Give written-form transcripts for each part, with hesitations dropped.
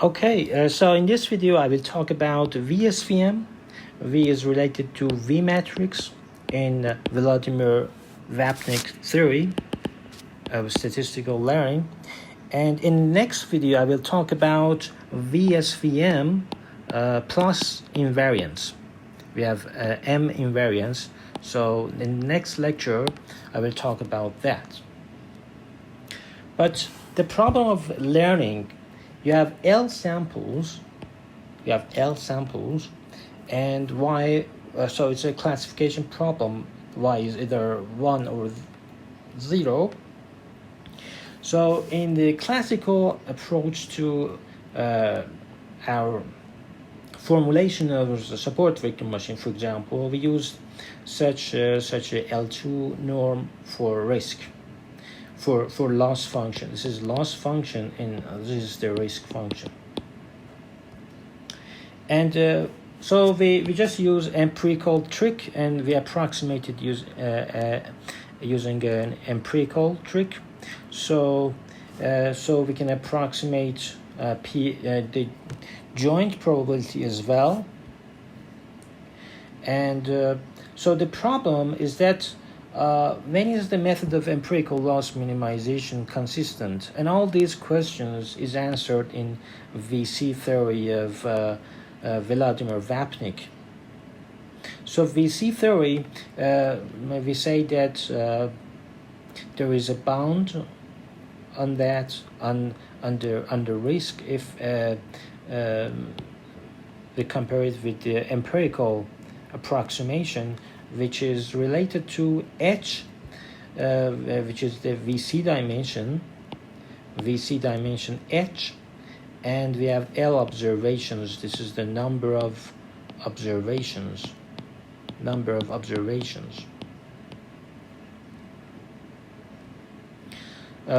Okay, so in this video I will talk about VSVM. V is related to V matrix in Vladimir Vapnik theory of statistical learning. And in the next video I will talk about VSVM plus invariance. We have M invariance. So in the next lecture I will talk about that. But the problem of learning, you have L samples, and Y, so it's a classification problem. Y is either 1 or 0. So in the classical approach to our formulation of the support vector machine, for example, we use such a L2 norm for risk. For loss function. This is loss function and this is the risk function. And so we just use empirical trick, and we approximated using an empirical trick. So we can approximate the joint probability as well. And so the problem is that when is the method of empirical loss minimization consistent? And all these questions is answered in VC theory of Vladimir Vapnik. So VC theory, we say that there is a bound on that under risk if we compare it with the empirical approximation, which is related to H, which is the VC dimension H, and we have L observations. This is the number of observations.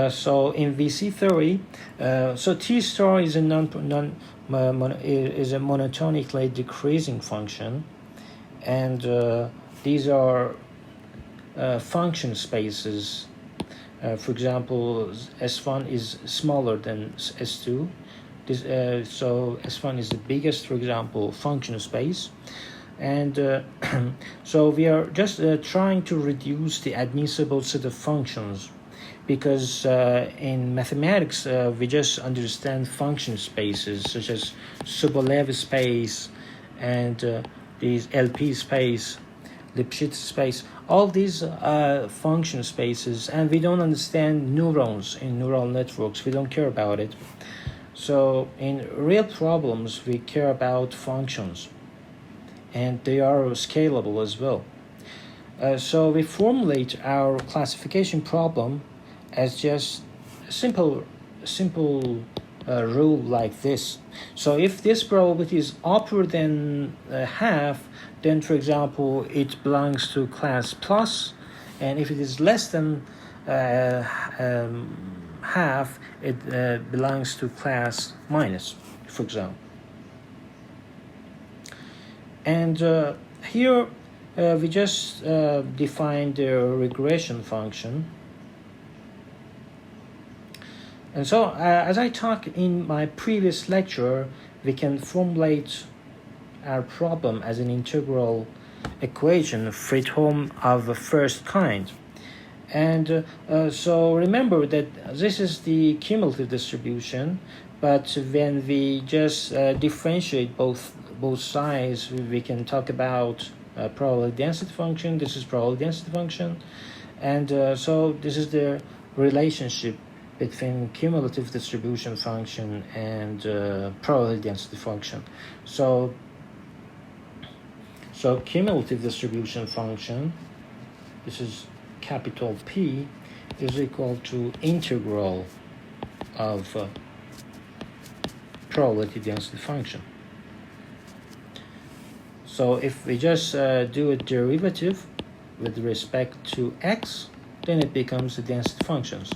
So in VC theory, so T star is a monotonically decreasing function, and these are function spaces. For example, S1 is smaller than S2. So S1 is the biggest, for example, function space. And so we are just trying to reduce the admissible set of functions, because in mathematics we just understand function spaces such as Sobolev space and these LP space, Lipschitz space, all these function spaces, and we don't understand neurons in neural networks. We don't care about it. So in real problems we care about functions, and they are scalable as well. So we formulate our classification problem as just a simple rule like this. So if this probability is upper than half, then for example it belongs to class plus, and if it is less than half, it belongs to class minus, for example. And here we just define the regression function. And so, as I talked in my previous lecture, we can formulate our problem as an integral equation, Fredholm of the first kind. And so remember that this is the cumulative distribution, but when we just differentiate both sides, we can talk about probability density function. This is probability density function, and so this is the relationship between cumulative distribution function and probability density function. So cumulative distribution function, this is capital P, is equal to integral of probability density function. So if we just do a derivative with respect to x, then it becomes the density functions.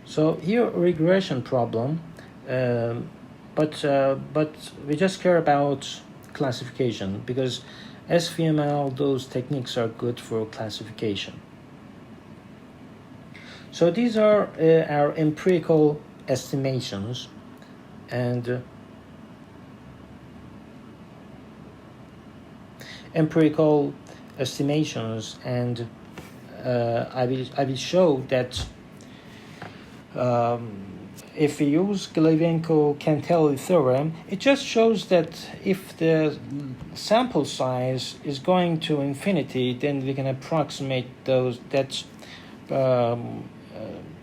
So here regression problem, but we just care about classification, because SVM and all those techniques are good for classification. So these are our empirical estimations, and empirical estimations, and I will show that if we use Galivenko-Cantelli theorem, it just shows that if the sample size is going to infinity, then we can approximate that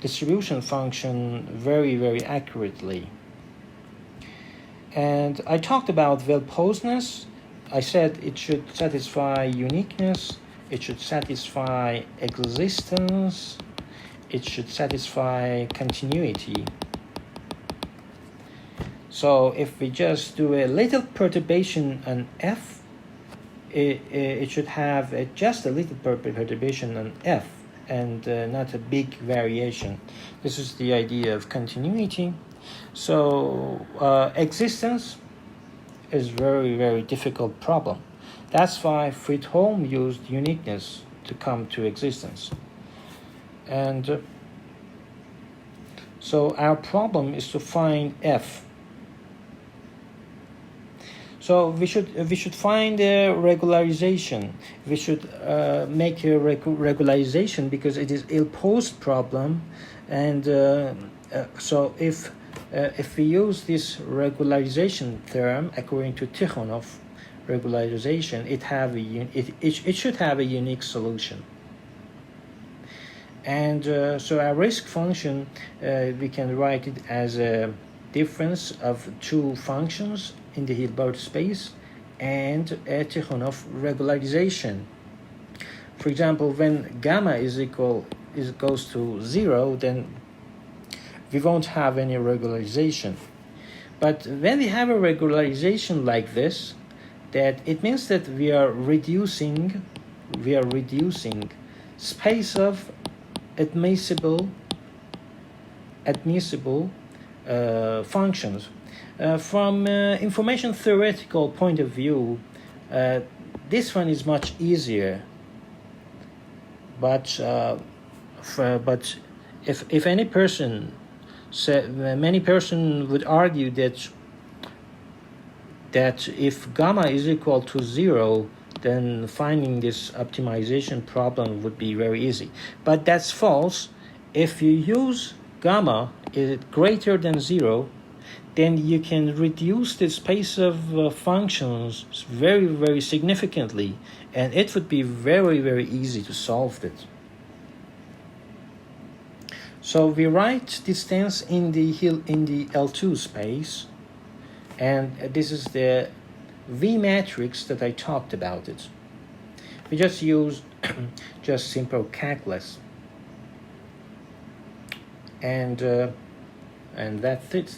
distribution function very, very accurately. And I talked about well-posedness. I said it should satisfy uniqueness, it should satisfy existence, it should satisfy continuity. So if we just do a little perturbation on F, it should have just a little perturbation on F, and not a big variation. This is the idea of continuity. So existence is very, very difficult problem. That's why Fridholm used uniqueness to come to existence. And so our problem is to find F. So we should find a regularization. We should make a regularization because it is ill-posed problem, and so if we use this regularization theorem according to Tikhonov regularization, it should have a unique solution. And so our risk function, we can write it as a difference of two functions in the Hilbert space and a Tikhonov regularization. For example, when gamma goes to 0, then we won't have any regularization. But when we have a regularization like this, that it means that we are reducing space of admissible functions. From information theoretical point of view, this one is much easier. But if any person many person would argue that if gamma is equal to 0, then finding this optimization problem would be very easy. But that's false. If you use gamma is greater than 0, then you can reduce the space of functions very, very significantly, and it would be very, very easy to solve it. So we write distance in the L2 space, and this is the V matrix that I talked about it. We just use just simple calculus, and that's it.